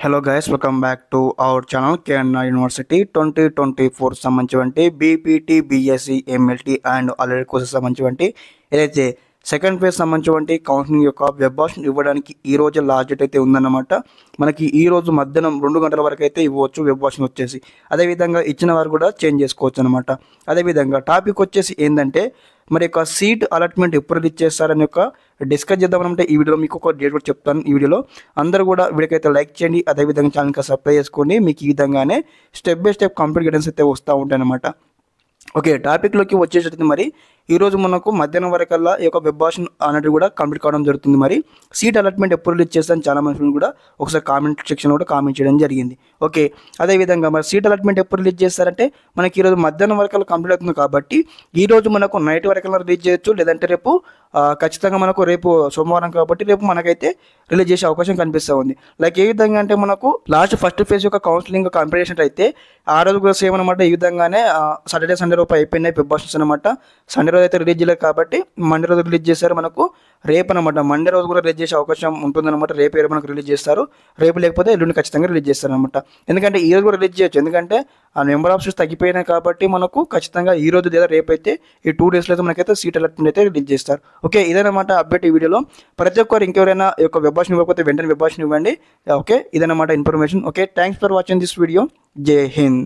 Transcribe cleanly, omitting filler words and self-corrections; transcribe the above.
Hello guys, welcome back to our channel KNR university 2024 సంబంధించినటువంటి BPT BSc MLT and already courses సంబంధించినటువంటి ఏదైతే second phase సంబంధించినటువంటి counselling యొక్క web option ఇవ్వడానికి ఈ రోజు లాస్ట్ డేట్ అయితే ఉందన్నమాట. మనకి ఈ రోజు మధ్యాహ్నం 2 గంటల వరకు అయితే ఇవ్వచ్చు వెబ్ ఆప్షన్ వచ్చేసి. అదేవిధంగా ఇచ్చిన వారు కూడా చేంజ్ చేసుకోవచ్చు అనమాట. అదేవిధంగా టాపిక్ వచ్చేసి ఏంటంటే మరి యొక్క సీట్ అలాట్మెంట్ ఎప్పుడు రిలీజ్ చేస్తారని యొక్క డిస్కస్ చేద్దామంటే ఈ వీడియోలో మీకు ఒక డేట్ కూడా చెప్తాను. ఈ వీడియోలో అందరూ కూడా వీడియోకైతే లైక్ చేయండి. అదేవిధంగా ఛానల్కి సబ్స్క్రైబ్ చేసుకోండి. మీకు ఈ విధంగానే step by step complete guidance అయితే వస్తూ ఉంటాయి అనమాట. ఓకే, టాపిక్లోకి వచ్చేసరికి మరి ఈరోజు మనకు మధ్యాహ్నం వరకల్లా ఈ యొక్క వెబ్ ఆప్షన్ అనేది కూడా కంప్లీట్ కావడం జరుగుతుంది. మరి సీట్ అలాట్మెంట్ ఎప్పుడు రిలీజ్ చేస్తాను చాలా మంది కూడా ఒకసారి కామెంట్ సెక్షన్లో కూడా కామెంట్ చేయడం జరిగింది. ఓకే, అదేవిధంగా మరి సీట్ అలాట్మెంట్ ఎప్పుడు రిలీజ్ చేస్తారంటే మనకి ఈరోజు మధ్యాహ్నం వరకల్లా కంప్లీట్ అవుతుంది కాబట్టి ఈరోజు మనకు నైట్ వరకల్లా రిలీజ్ చేయొచ్చు, లేదంటే రేపు ఖచ్చితంగా మనకు రేపు సోమవారం కాబట్టి రేపు మనకైతే రిలీజ్ చేసే అవకాశం కనిపిస్తూ ఉంది. లైక్ ఏ విధంగా అంటే మనకు లాస్ట్ ఫస్ట్ ఫేజ్ యొక్క కౌన్సిలింగ్ కంప్లీట్ చేసినట్టు ఆ రోజు కూడా సేమ్ అనమాట. ఈ విధంగానే సాటర్డే సండే రోజు అయిపోయినాయి వెబ్ ఆప్షన్స్ అనమాట. సండే రోజు అయితే రిలీజ్ చేయలేదు కాబట్టి మండే రోజు రిలీజ్ చేశారు. మనకు రేపు అనమాట మండే రోజు కూడా రిలీజ్ చేసే అవకాశం ఉంటుందన్నమాట. రేపు మనకు రిలీజ్ చేస్తారు, రేపు లేకపోతే ఎల్లుండి ఖచ్చితంగా రిలీజ్ చేస్తారు అనమాట. ఎందుకంటే ఈ రోజు కూడా రిలీజ్ చేయొచ్చు, ఎందుకంటే ఆ నెంబర్ ఆఫ్ సీట్స్ తగ్గిపోయినాయి కాబట్టి మనకు ఖచ్చితంగా ఈ రోజు లేదా రేపు అయితే ఈ 2 డేస్లో అయితే మనకైతే సీట్ అలాట్మెంట్ అయితే రిలీజ్ చేస్తారు. ఓకే, ఇదనమాట అప్డేట్ ఈ వీడియోలో. ప్రతి ఒక్కరు ఇంకెవరైనా ఈ యొక్క వెబ్ ఆప్షన్ ఇవ్వకపోతే వెంటనే వెబ్ ఆప్షన్ ఇవ్వండి. ఓకే, ఇదనమాట information. Okay, thanks for watching this video. జై హింద్.